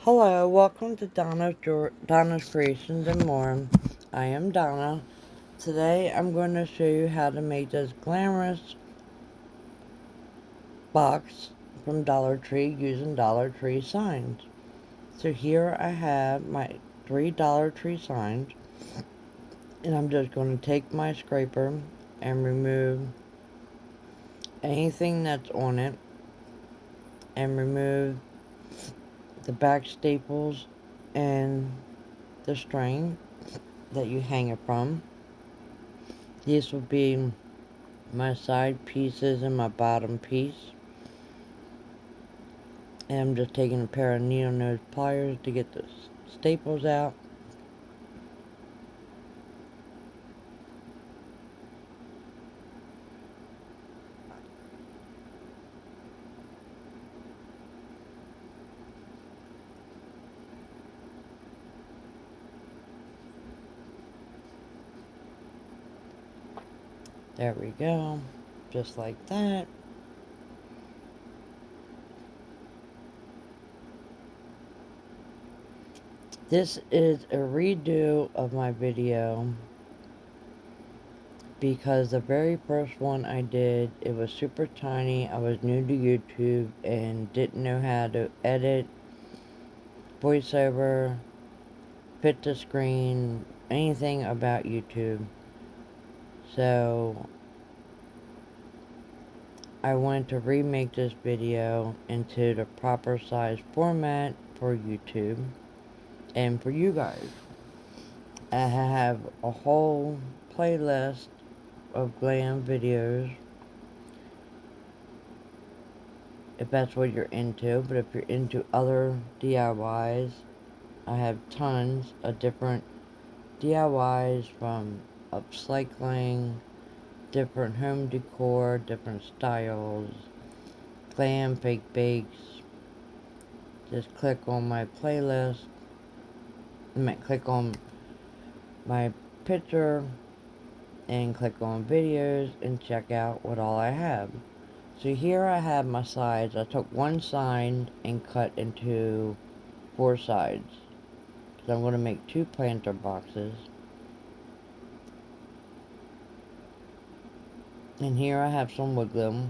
Hello, welcome to Donna's Creations and More. I am Donna. Today I'm going to show you how to make this glamorous box from Dollar Tree using Dollar Tree signs. So here I have my 3 Dollar Tree signs, and I'm just going to take my scraper and remove anything that's on it and remove the back staples and the string that you hang it from. These will be my side pieces and my bottom piece. And I'm just taking a pair of needle nose pliers to get the staples out. There we go. Just like that. This is a redo of my video because the very first one I did, it was super tiny. I was new to YouTube and didn't know how to edit, voiceover, fit to screen, anything about YouTube. So I wanted to remake this video into the proper size format for YouTube and for you guys. I have a whole playlist of glam videos if that's what you're into, but if you're into other DIYs, I have tons of different DIYs from upcycling, different home decor, different styles, glam, fake bakes. Just click on my playlist. Click on my picture and click on videos and check out what all I have. So here I have my sides. I took one side and cut into 4 sides. So I'm going to make 2 planter boxes. And here I have some wood glue.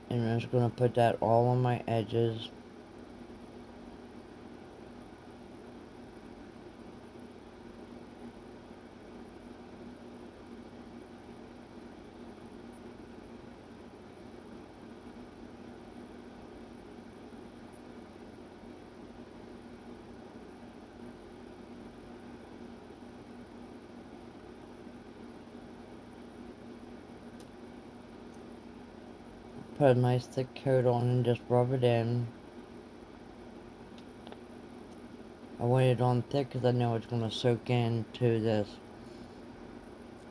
And I'm just going to put that all on my edges. Put a nice thick coat on and just rub it in. I want it on thick because I know it's going to soak into this.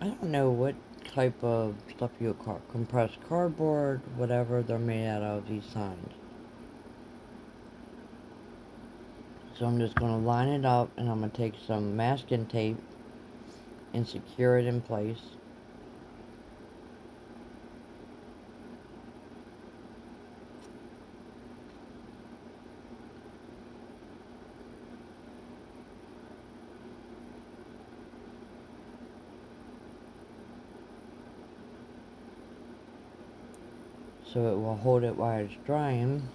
I don't know what type of stuff you would call compressed cardboard, whatever they're made out of, these signs. So I'm just going to line it up and I'm going to take some masking tape and secure it in place. So it will hold it while it's drying.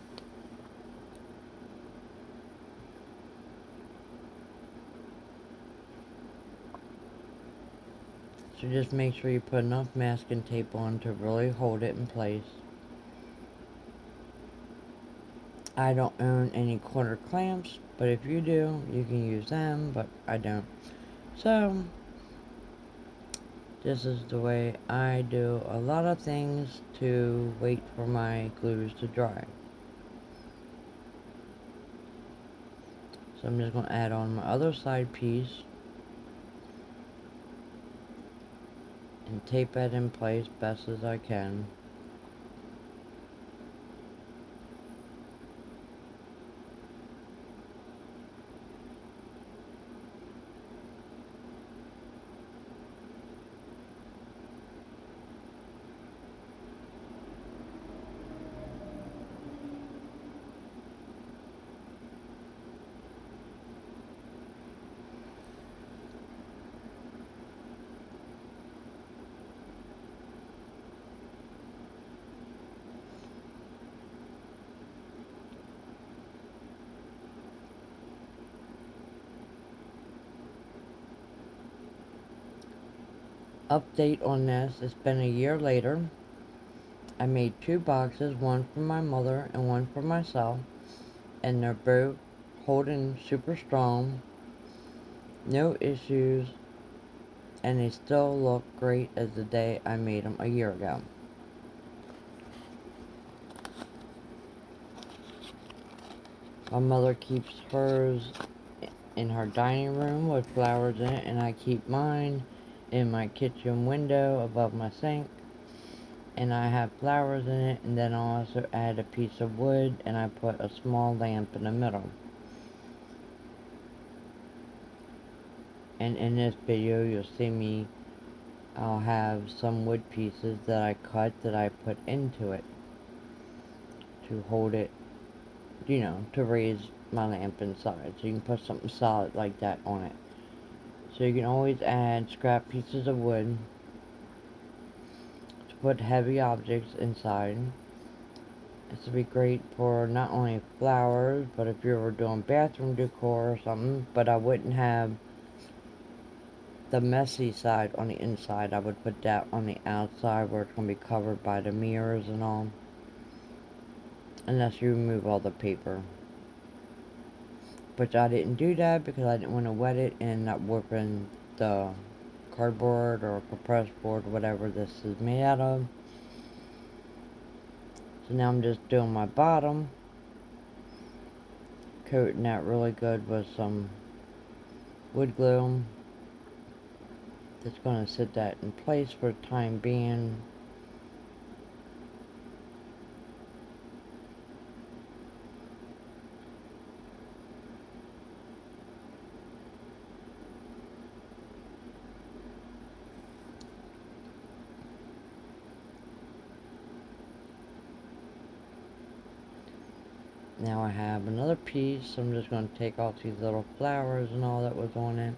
So just make sure you put enough masking tape on to really hold it in place. I don't own any corner clamps, but if you do, you can use them, but I don't. So this is the way I do a lot of things to wait for my glues to dry. So I'm just going to add on my other side piece and tape that in place best as I can. update on this. It's been a year later. I made 2 boxes, one for my mother and one for myself, and they're both holding super strong, no issues, and they still look great as the day I made them a year ago. My mother keeps hers in her dining room with flowers in it, and I keep mine in my kitchen window above my sink, and I have flowers in it, and then I also add a piece of wood, and I put a small lamp in the middle. And in this video you'll see me, I'll have some wood pieces that I cut that I put into it to hold it, you know, to raise my lamp inside. So you can put something solid like that on it. So you can always add scrap pieces of wood to put heavy objects inside. This would be great for not only flowers, but if you were doing bathroom decor or something. But I wouldn't have the messy side on the inside. I would put that on the outside where it's going to be covered by the mirrors and all. Unless you remove all the paper. But I didn't do that because I didn't want to wet it and end up warping the cardboard or compressed board, whatever this is made out of. So now I'm just doing my bottom, coating that really good with some wood glue. Just going to sit that in place for the time being. Now I have another piece. I'm just going to take off these little flowers and all that was on it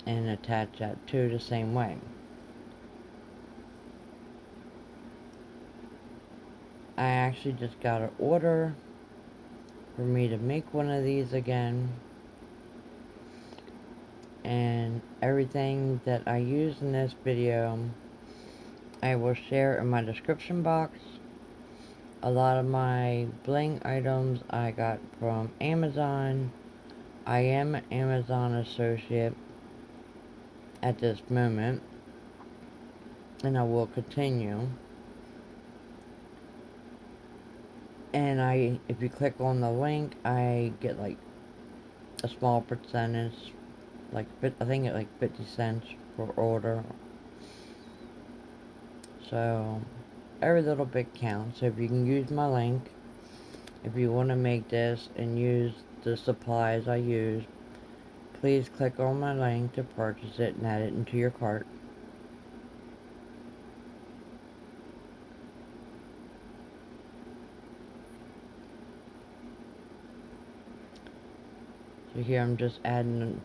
and attach that too the same way. I actually just got an order for me to make one of these again, and everything that I use in this video I will share in my description box. A lot of my bling items I got from Amazon. I am an Amazon associate at this moment, and I will continue. And if you click on the link, I get like a small percentage, like I think it's like 50 cents per order. So every little bit counts. So if you can use my link, if you want to make this and use the supplies I use, please click on my link to purchase it and add it into your cart. So here I'm just adding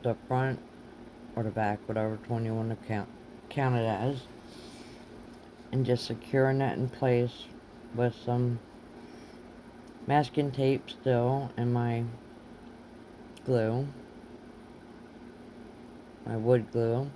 the front or the back, whatever one you want to count it as, and just securing that in place with some masking tape still and my glue, my wood glue.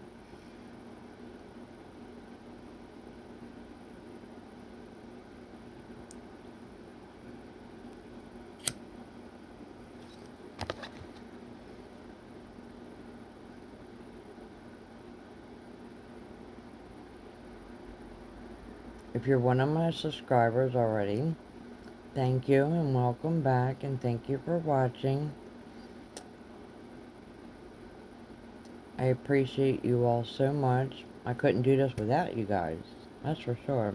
If you're one of my subscribers already, thank you and welcome back, and thank you for watching. I appreciate you all so much. I couldn't do this without you guys, that's for sure.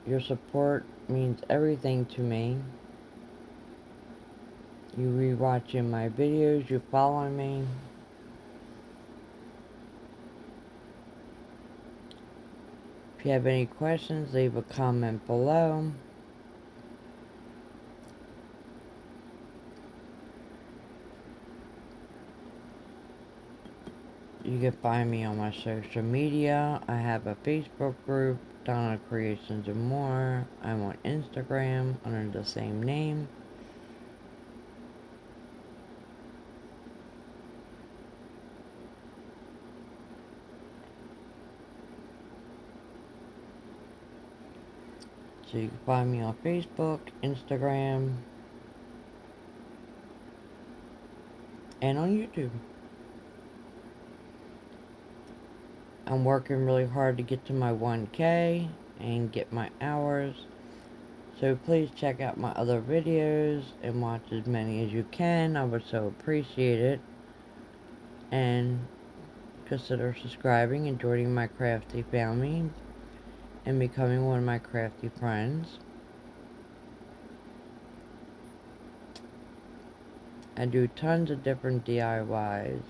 Your support means everything to me. You rewatching my videos, you following me. If you have any questions, leave a comment below. You can find me on my social media. I have a Facebook group, Donna Creations and More. I'm on Instagram under the same name. So you can find me on Facebook, Instagram, and on YouTube. I'm working really hard to get to my 1K and get my hours. So please check out my other videos and watch as many as you can. I would so appreciate it. And consider subscribing and joining my crafty family and becoming one of my crafty friends. I do tons of different DIYs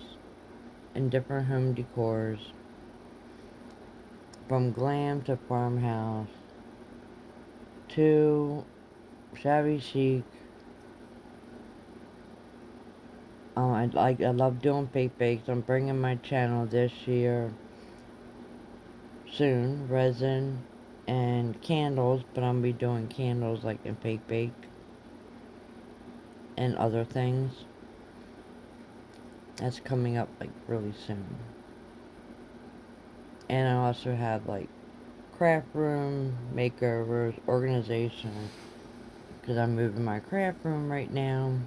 and different home decors, from glam to farmhouse to shabby chic. I love doing fake bakes. I'm bringing my channel this year soon, resin and candles, but I'm gonna be doing candles like in fake bake and other things. That's coming up like really soon. And I also have like craft room, makeovers, organization, because I'm moving my craft room right now.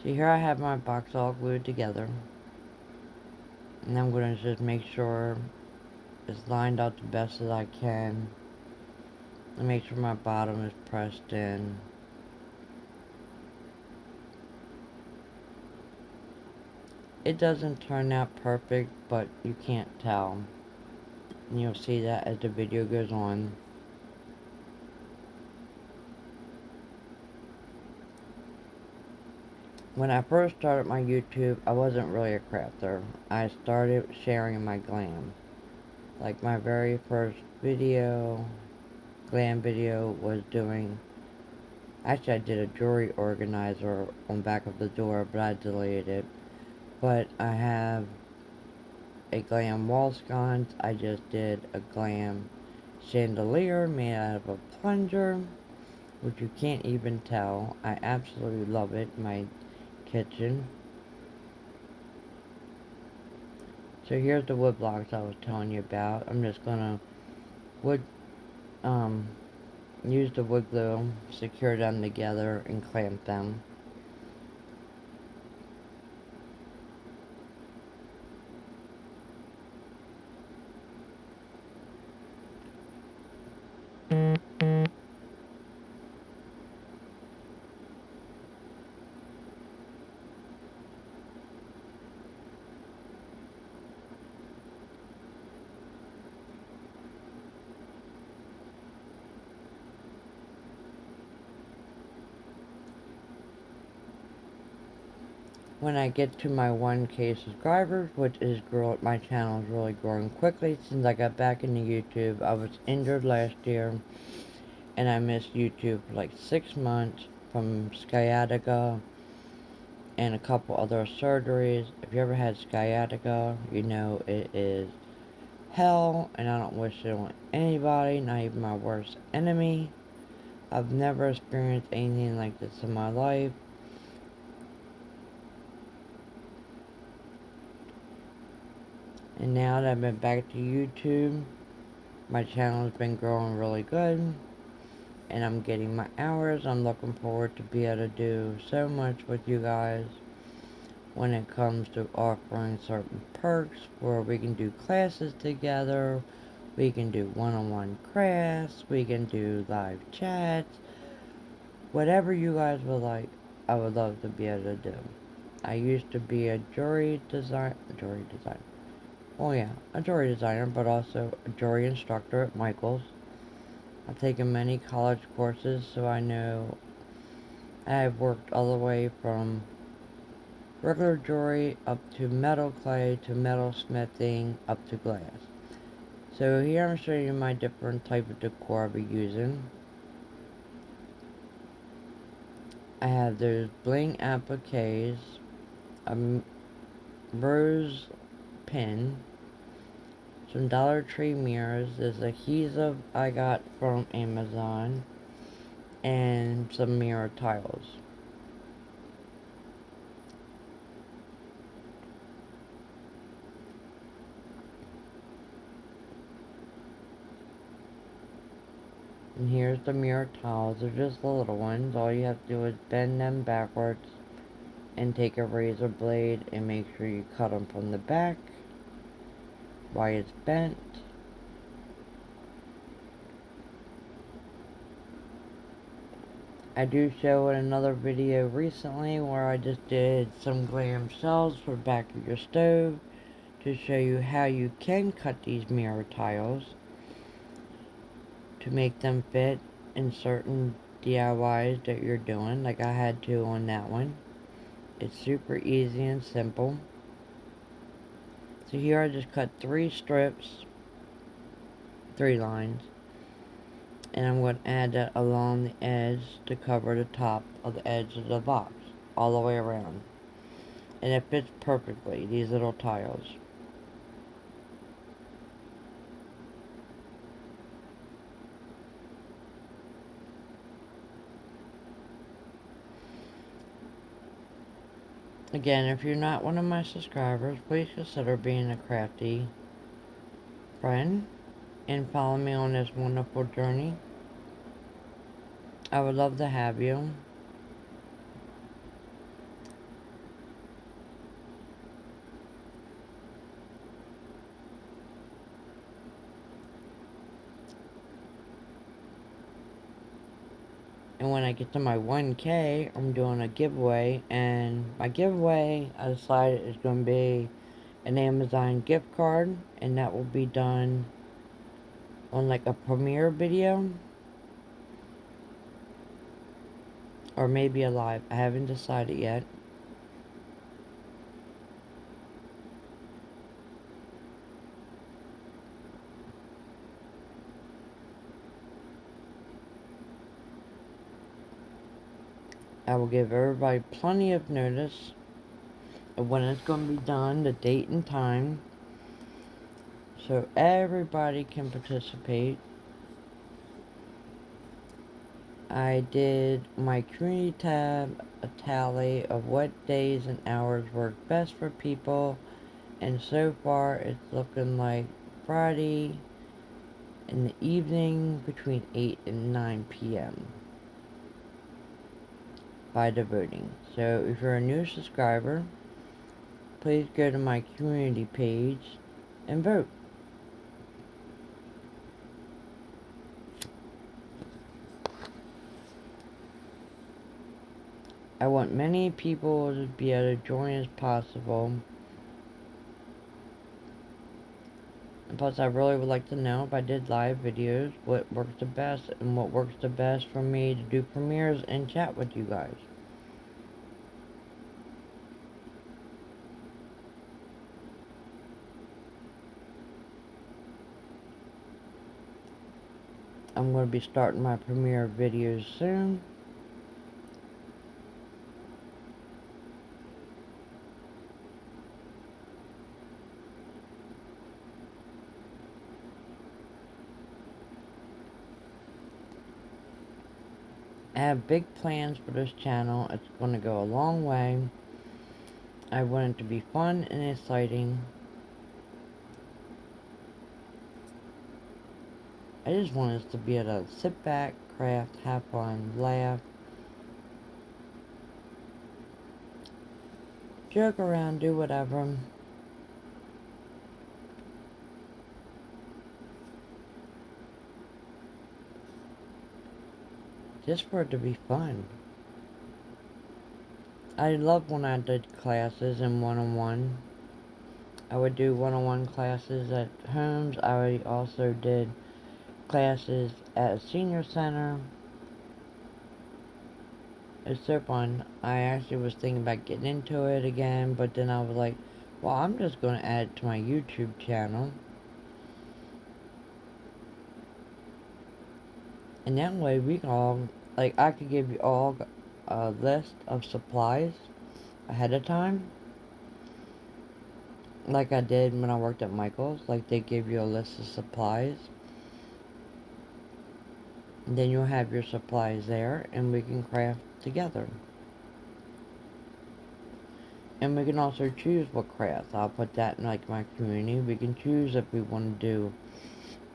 So here I have my box all glued together. And I'm going to just make sure it's lined up the best as I can. And make sure my bottom is pressed in. It doesn't turn out perfect, but you can't tell. And you'll see that as the video goes on. When I first started my YouTube, I wasn't really a crafter. I started sharing my glam. Like my very first video, glam video, was doing... Actually, I did a jewelry organizer on back of the door, but I deleted it. But I have a glam wall sconce. I just did a glam chandelier made out of a plunger, which you can't even tell. I absolutely love it in my kitchen. So here's the wood blocks I was telling you about. I'm just gonna use the wood glue, secure them together, and clamp them. When I get to my 1K subscribers, which is my channel is really growing quickly since I got back into YouTube. I was injured last year, and I missed YouTube for like 6 months from sciatica and a couple other surgeries. If you ever had sciatica, you know it is hell, and I don't wish it on anybody, not even my worst enemy. I've never experienced anything like this in my life. And now that I've been back to YouTube, my channel has been growing really good. And I'm getting my hours. I'm looking forward to be able to do so much with you guys when it comes to offering certain perks where we can do classes together. We can do one-on-one crafts. We can do live chats. Whatever you guys would like, I would love to be able to do. I used to be a jewelry designer, a jewelry designer, but also a jewelry instructor at Michael's. I've taken many college courses, so I know I've worked all the way from regular jewelry up to metal clay to metal smithing up to glass. So here I'm showing you my different type of decor I'll be using. I have those bling appliques, a rose pin, some Dollar Tree mirrors, this adhesive I got from Amazon, and some mirror tiles. And here's the mirror tiles. They're just the little ones. All you have to do is bend them backwards and take a razor blade and make sure you cut them from the back while it's bent. I do show in another video recently where I just did some glam shells for the back of your stove to show you how you can cut these mirror tiles to make them fit in certain DIYs that you're doing, like I had to on that one. It's super easy and simple. So here I just cut 3 strips, 3 lines, and I'm going to add that along the edge to cover the top of the edge of the box all the way around. And it fits perfectly, these little tiles. Again, if you're not one of my subscribers, please consider being a crafty friend and follow me on this wonderful journey. I would love to have you. And when I get to my 1K, I'm doing a giveaway. And my giveaway, I decided, is going to be an Amazon gift card. And that will be done on like a premiere video. Or maybe a live. I haven't decided yet. I will give everybody plenty of notice of when it's going to be done, the date and time, so everybody can participate. I did my community tab, a tally of what days and hours work best for people, and so far it's looking like Friday in the evening between 8 and 9 p.m. by the voting. So if you're a new subscriber, please go to my community page and vote. I want many people to be able to join as possible. And plus, I really would like to know, if I did live videos, what works the best and what works the best for me to do premieres and chat with you guys. I'm going to be starting my premiere videos soon. I have big plans for this channel. It's going to go a long way. I want it to be fun and exciting. I just want us to be able to sit back, craft, have fun, laugh, joke around, do whatever. Just for it to be fun. I love when I did classes and one-on-one. I would do one-on-one classes at homes. I also did classes at a senior center. It's so fun. I actually was thinking about getting into it again, but then I was like, well, I'm just going to add it to my YouTube channel. And that way we can all, like, I could give you all a list of supplies ahead of time. Like I did when I worked at Michael's. Like, they give you a list of supplies. And then you'll have your supplies there, and we can craft together. And we can also choose what crafts. I'll put that in, like, my community. We can choose if we want to do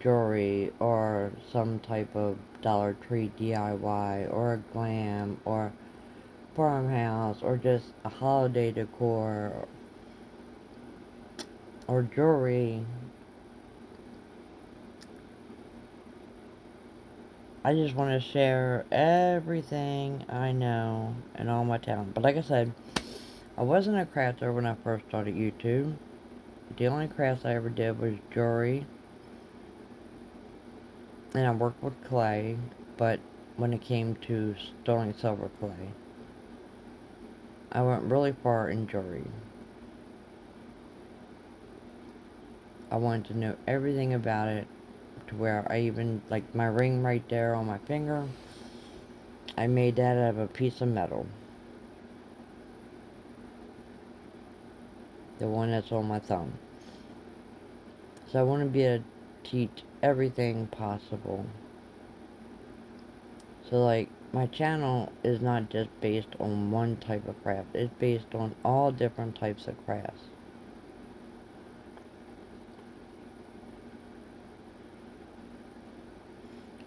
jewelry or some type of Dollar Tree DIY or a glam or farmhouse or just a holiday decor or jewelry, I just want to share everything I know and all my talent. But like I said, I wasn't a crafter when I first started YouTube. The only crafts I ever did was jewelry, and I worked with clay, but when it came to sterling silver clay, I went really far in jewelry. I wanted to know everything about it, to where I even, like my ring right there on my finger, I made that out of a piece of metal. The one that's on my thumb. So I want to be able to teach everything possible. So like, my channel is not just based on one type of craft. It's based on all different types of crafts.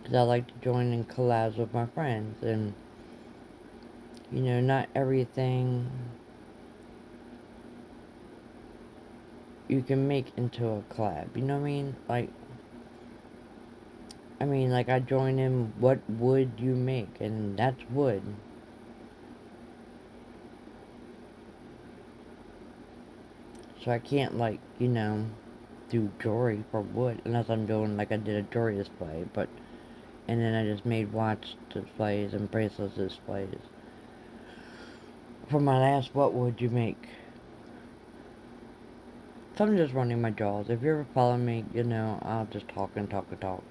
Because I like to join in collabs with my friends. And, you know, not everything you can make into a collab. You know what I mean? Like I join in, what would you make? And that's wood. So I can't, like, you know, do jewelry for wood unless I'm doing, like I did a jewelry display. But, and then I just made watch displays and bracelet displays. For my last what would you make? So I'm just running my jaws. If you ever follow me, you know, I'll just talk and talk and talk.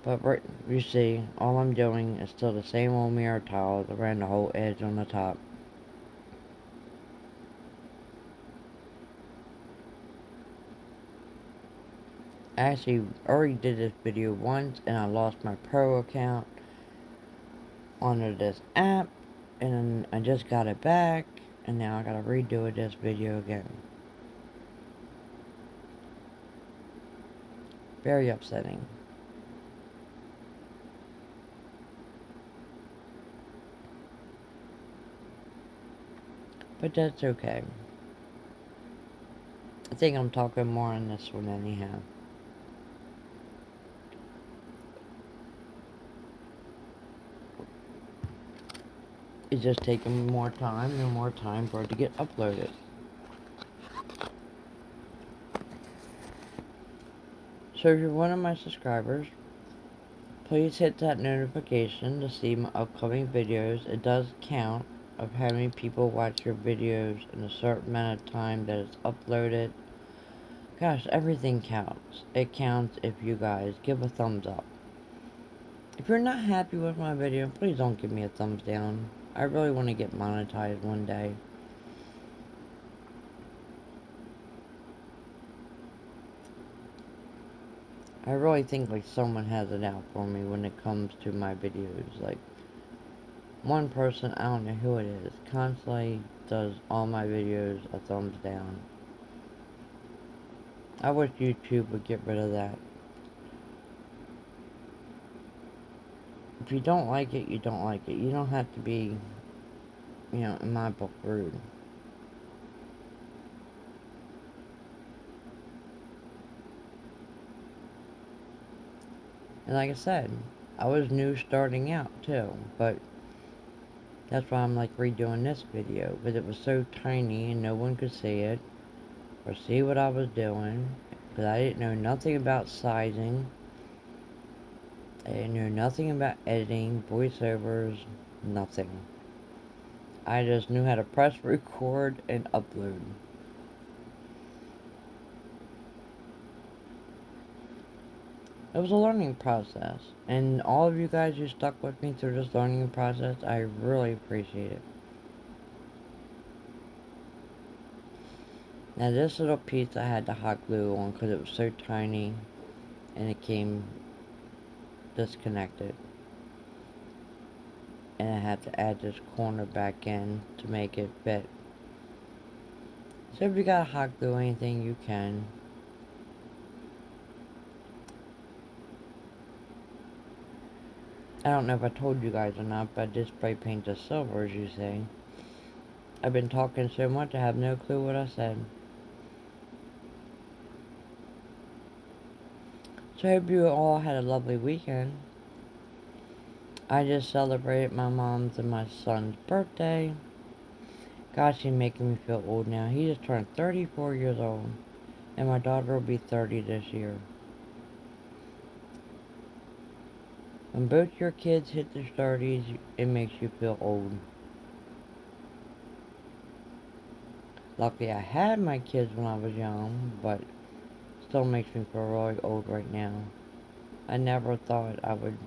But right, you see, all I'm doing is still the same old mirror tiles around the whole edge on the top. I actually already did this video once and I lost my pro account onto this app, and I just got it back, and now I gotta redo this video again. Very upsetting. But that's okay. I think I'm talking more on this one anyhow. It's just taking more time and more time for it to get uploaded. So if you're one of my subscribers, please hit that notification to see my upcoming videos. It does count of how many people watch your videos in a certain amount of time that it's uploaded. Gosh, everything counts. It counts if you guys give a thumbs up. If you're not happy with my video, please don't give me a thumbs down. I really want to get monetized one day. I really think like someone has it out for me when it comes to my videos. Like, one person, I don't know who it is, constantly does all my videos a thumbs down. I wish YouTube would get rid of that. If you don't like it, you don't like it. You don't have to be, you know, in my book, rude. And like I said, I was new starting out too, but that's why I'm like redoing this video, because it was so tiny and no one could see it or see what I was doing, because I didn't know nothing about sizing. I didn't know nothing about editing, voiceovers, nothing. I just knew how to press record and upload. It was a learning process, and all of you guys who stuck with me through this learning process, I really appreciate it. Now this little piece I had to hot glue on because it was so tiny and it came disconnected. And I had to add this corner back in to make it fit. So if you gotta hot glue anything, you can. I don't know if I told you guys or not, but I did spray paint the silver, as you see. I've been talking so much I have no clue what I said. So I hope you all had a lovely weekend. I just celebrated my mom's and my son's birthday. Gosh, he's making me feel old now. He just turned 34 years old. And my daughter will be 30 this year. When both your kids hit their 30s, it makes you feel old. Luckily, I had my kids when I was young, but still makes me feel really old right now. I never thought I would.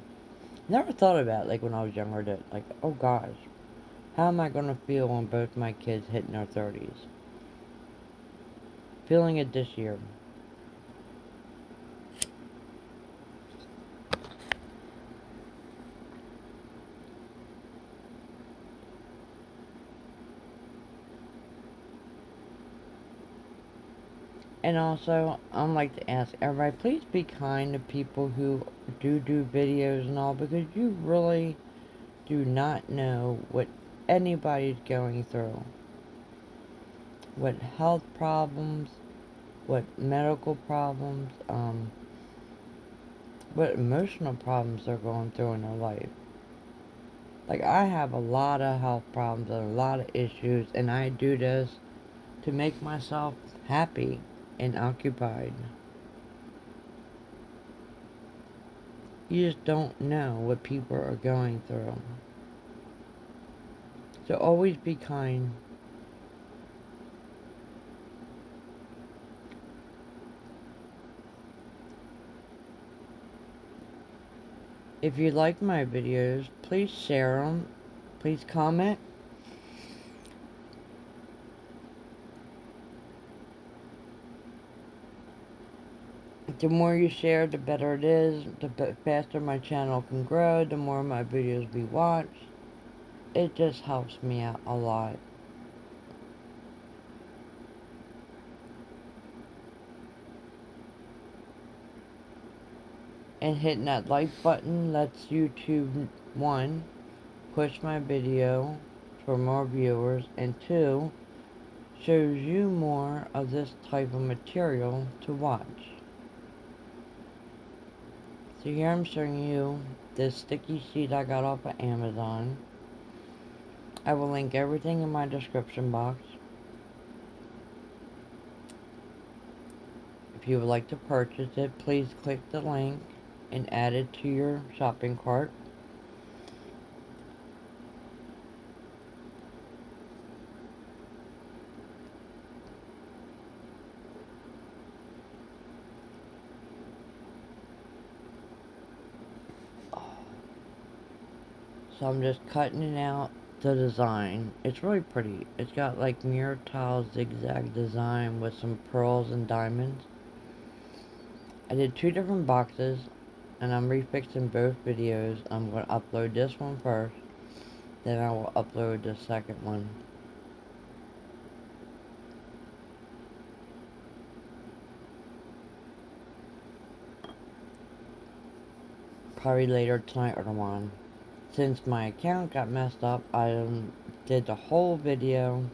Never thought about it, like when I was younger, that, like, oh gosh, how am I going to feel when both my kids hit in their 30s? Feeling it this year. And also, I'd like to ask everybody, please be kind to people who do videos and all, because you really do not know what anybody's going through. What health problems, what medical problems, what emotional problems they're going through in their life. Like, I have a lot of health problems and a lot of issues, and I do this to make myself happy and occupied. You just don't know what people are going through. So always be kind. If you like my videos, please share them. Please comment. The more you share, the better it is. The faster my channel can grow, the more my videos be watched. It just helps me out a lot. And hitting that like button lets YouTube, one, push my video for more viewers, and two, shows you more of this type of material to watch. So here I'm showing you this sticky sheet I got off of Amazon. I will link everything in my description box. If you would like to purchase it, please click the link and add it to your shopping cart. So I'm just cutting it out, the design. It's really pretty. It's got like mirror tile zigzag design with some pearls and diamonds. I did two different boxes, and I'm refixing both videos. I'm going to upload this one first, then I will upload the second one. Probably later tonight or tomorrow. Since my account got messed up, I did the whole video,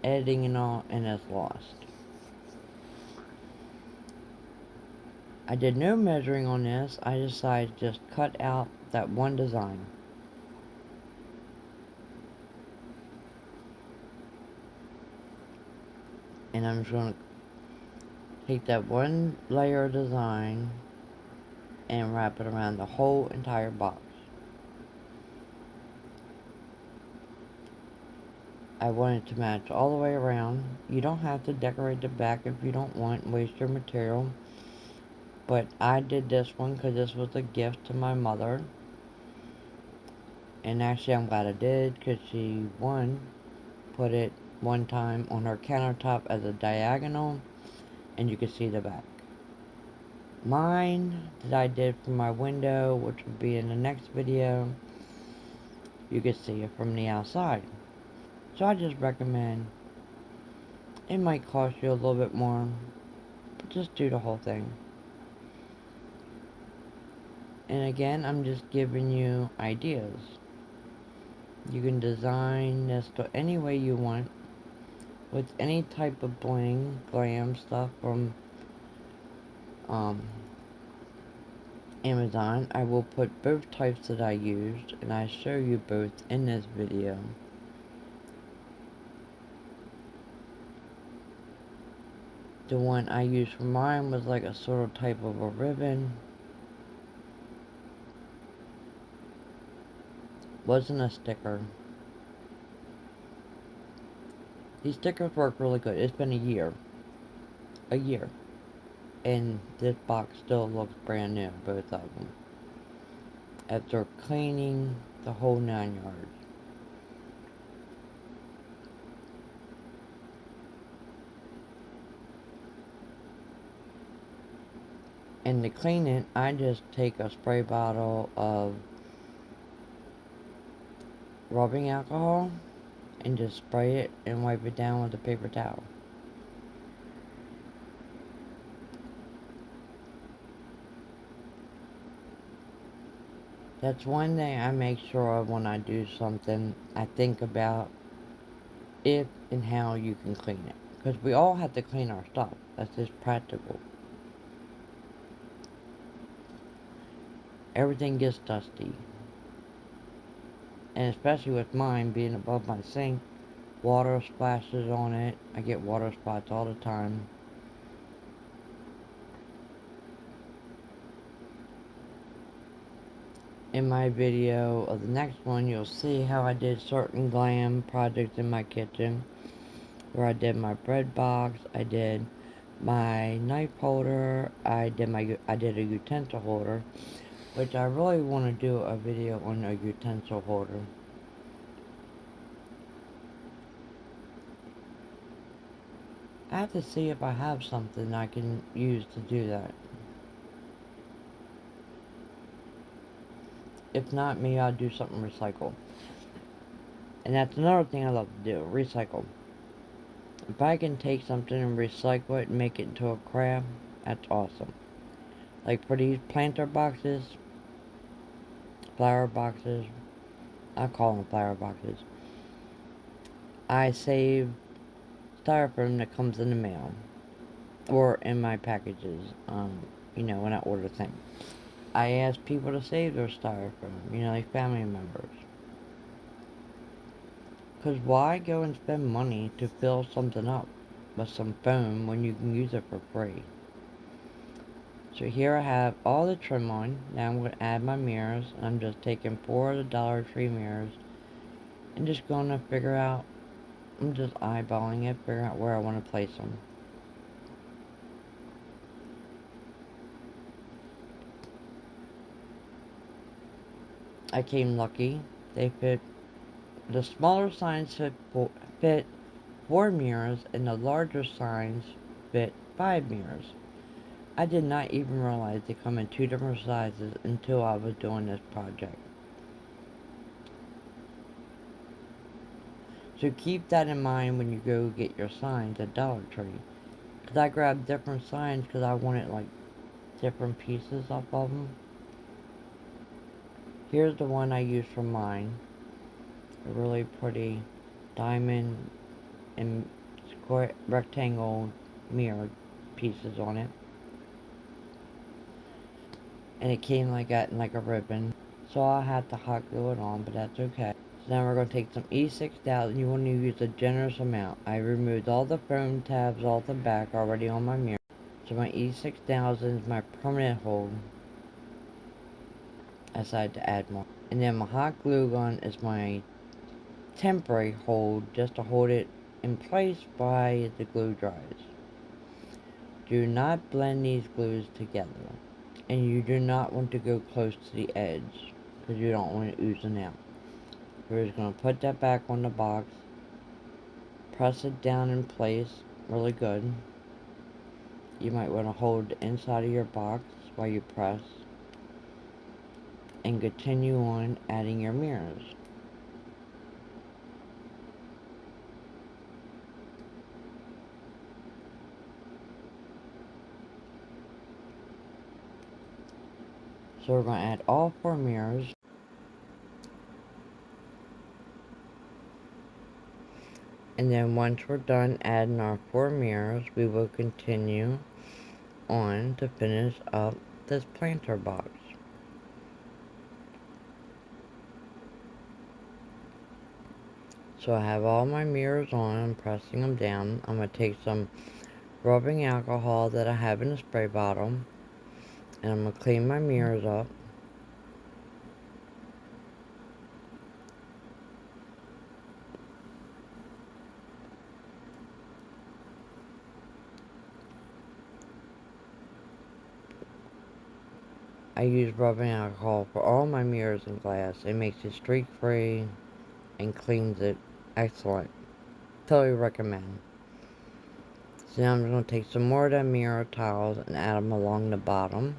editing and all, and it's lost. I did no measuring on this. I decided to just cut out that one design. And I'm just going to take that one layer of design and wrap it around the whole entire box. I want it to match all the way around. You don't have to decorate the back if you don't want and waste your material. But I did this one because this was a gift to my mother. And actually I'm glad I did, because she, one, put it one time on her countertop as a diagonal, and you could see the back. Mine that I did for my window, which will be in the next video, you could see it from the outside. So I just recommend, it might cost you a little bit more, but just do the whole thing. And again, I'm just giving you ideas. You can design this to any way you want with any type of bling, glam stuff from um, Amazon. I will put both types that I used, and I show you both in this video. The one I used for mine was like a sort of type of a ribbon. Wasn't a sticker. These stickers work really good. It's been a year. A year. And this box still looks brand new, both of them. After cleaning the whole 9 yards. And to clean it, I just take a spray bottle of rubbing alcohol and just spray it and wipe it down with a paper towel. That's one thing I make sure of when I do something. I think about if and how you can clean it. Because we all have to clean our stuff. That's just practical. Everything gets dusty. And especially with mine being above my sink, water splashes on it. I get water spots all the time. In my video of the next one, you'll see how I did certain glam projects in my kitchen. Where I did my bread box, I did my knife holder, I did a utensil holder, which I really want to do a video on a utensil holder. I have to see if I have something I can use to do that. If not me, I'll do something recycle. And that's another thing I love to do, recycle. If I can take something and recycle it and make it into a craft, that's awesome. Like for these planter boxes, flower boxes, I call them flower boxes. I save styrofoam that comes in the mail. Or in my packages, when I order things. I ask people to save their styrofoam, like family members. Because why go and spend money to fill something up with some foam when you can use it for free? So here I have all the trim on. Now I'm going to add my mirrors. I'm just taking 4 of the Dollar Tree mirrors and just going to figure out, I'm just eyeballing it, figuring out where I want to place them. I came lucky. They fit, the smaller signs fit 4 mirrors and the larger signs fit 5 mirrors. I did not even realize they come in 2 different sizes until I was doing this project. So keep that in mind when you go get your signs at Dollar Tree. Because I grabbed different signs because I wanted like different pieces off of them. Here's the one I used for mine. A really pretty diamond and square rectangle mirror pieces on it. And it came like that in like a ribbon. So I had to hot glue it on, but that's okay. So now we're going to take some E6000. You want to use a generous amount. I removed all the foam tabs off the back already on my mirror. So my E6000 is my permanent hold. I decided to add more. And then my hot glue gun is my temporary hold, just to hold it in place while the glue dries. Do not blend these glues together. And you do not want to go close to the edge, because you don't want it oozing out. We're just going to put that back on the box. Press it down in place really good. You might want to hold the inside of your box while you press. And continue on adding your mirrors. So we're going to add all 4 mirrors. And then once we're done adding our 4 mirrors, we will continue on to finish up this planter box. So I have all my mirrors on, I'm pressing them down. I'm going to take some rubbing alcohol that I have in a spray bottle, and I'm going to clean my mirrors up. I use rubbing alcohol for all my mirrors and glass. It makes it streak free and cleans it excellent. Totally recommend. So now I'm going to take some more of the mirror tiles and add them along the bottom.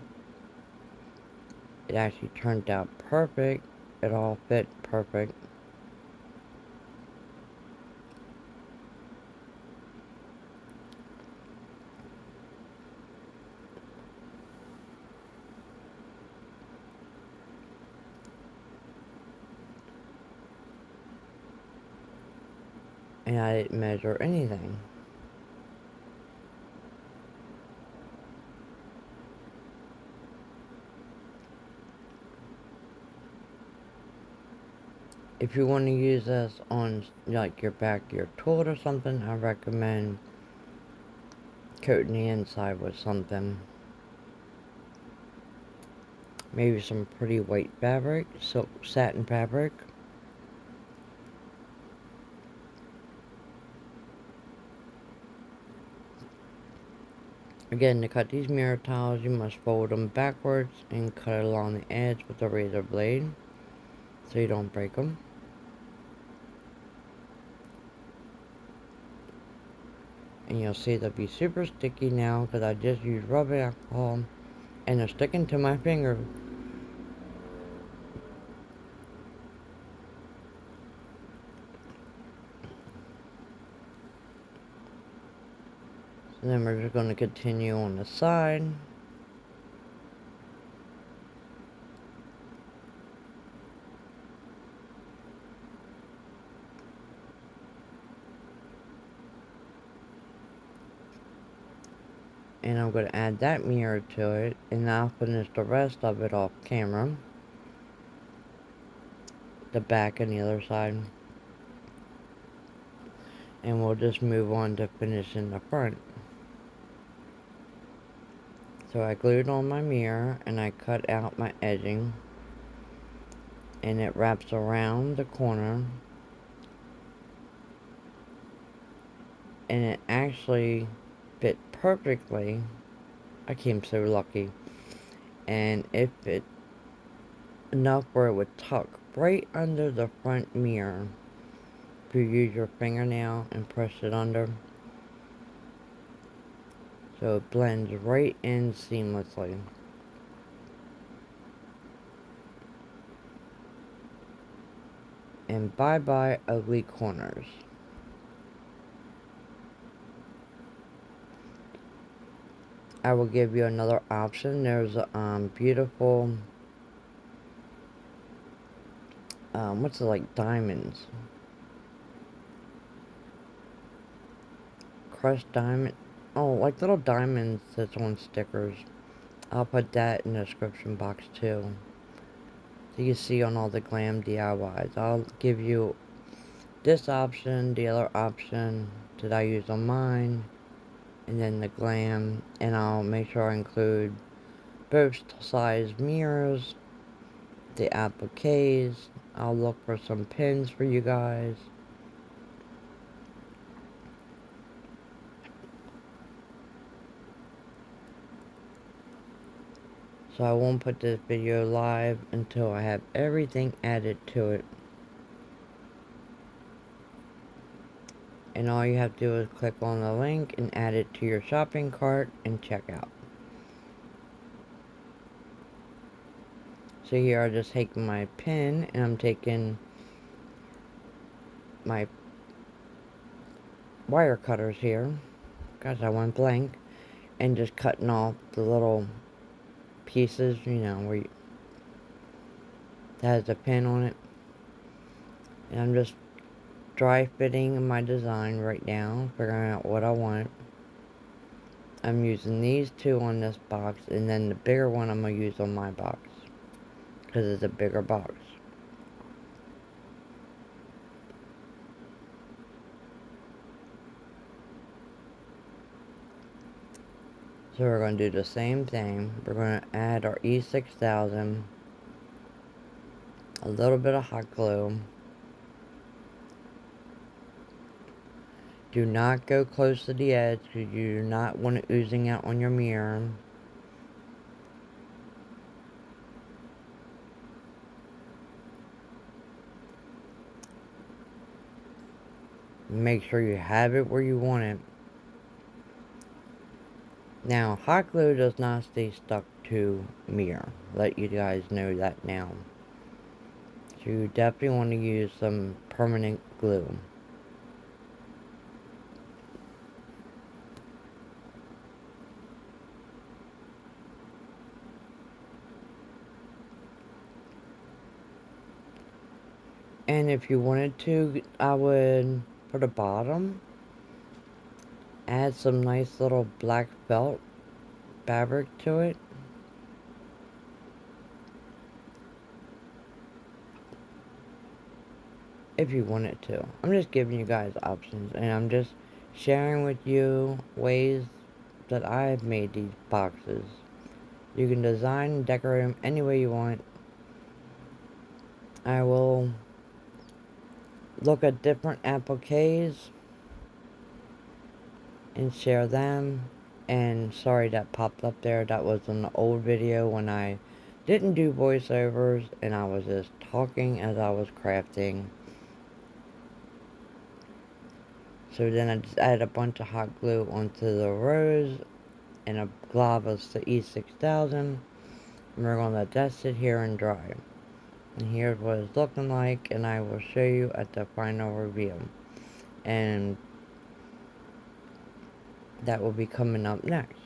It actually turned out perfect. It all fit perfect. And I didn't measure anything. If you want to use this on like your backyard toilet or something, I recommend coating the inside with something. Maybe some pretty white fabric, silk satin fabric. Again, to cut these mirror tiles, you must fold them backwards and cut it along the edge with a razor blade so you don't break them. And you'll see they'll be super sticky now because I just used rubbing alcohol and they're sticking to my finger. So then we're just going to continue on the side. And I'm going to add that mirror to it, and I'll finish the rest of it off camera. The back and the other side. And we'll just move on to finishing the front. So I glued on my mirror, and I cut out my edging. And it wraps around the corner. And it actually fit perfectly. I came so lucky. And it fit enough where it would tuck right under the front mirror. If you use your fingernail and press it under. So it blends right in seamlessly. And bye-bye ugly corners. I will give you another option. There's beautiful, what's it like, diamonds. Crushed diamond. Oh, like little diamonds that's on stickers. I'll put that in the description box too. So you see on all the Glam DIYs. I'll give you this option, the other option that I use on mine, and then the Glam, and I'll make sure I include both size mirrors, the appliques. I'll look for some pins for you guys. So I won't put this video live until I have everything added to it. And all you have to do is click on the link and add it to your shopping cart and check out. So here I just take my pen and I'm taking my wire cutters here, because I went blank, and just cutting off the little pieces, you know, where that has a pin on it. And I'm just dry fitting my design right now, figuring out what I want. I'm using these two on this box, and then the bigger one I'm going to use on my box, because it's a bigger box. So we're going to do the same thing. We're going to add our E6000, a little bit of hot glue. Do not go close to the edge, because you do not want it oozing out on your mirror. Make sure you have it where you want it. Now, hot glue does not stay stuck to mirror. Let you guys know that now. So you definitely want to use some permanent glue. And if you wanted to, I would, for the bottom, add some nice little black felt fabric to it. If you wanted to. I'm just giving you guys options, and I'm just sharing with you ways that I've made these boxes. You can design and decorate them any way you want. I will look at different appliques and share them. And sorry that popped up there. That was an old video when I didn't do voiceovers and I was just talking as I was crafting. So then I just added a bunch of hot glue onto the rose and a glob of the E6000. And we're going to let that sit here and dry. And here's what it's looking like, and I will show you at the final review. And that will be coming up next.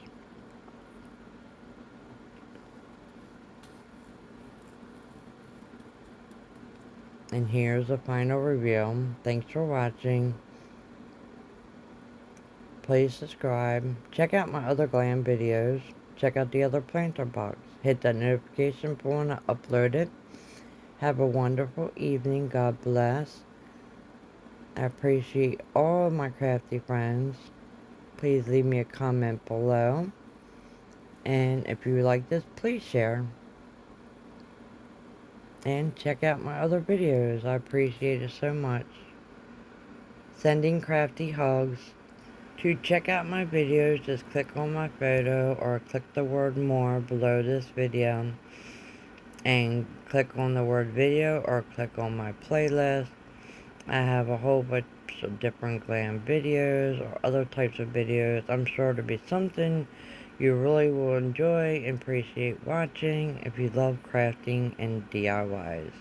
And here's the final review. Thanks for watching. Please subscribe. Check out my other glam videos. Check out the other planter box. Hit that notification for when I upload it. Have a wonderful evening. God bless. I appreciate all of my crafty friends. Please leave me a comment below. And if you like this, please share. And check out my other videos. I appreciate it so much. Sending crafty hugs. To check out my videos, just click on my photo or click the word more below this video. And click on the word video or click on my playlist. I have a whole bunch of different glam videos or other types of videos. I'm sure to be something you really will enjoy and appreciate watching if you love crafting and DIYs.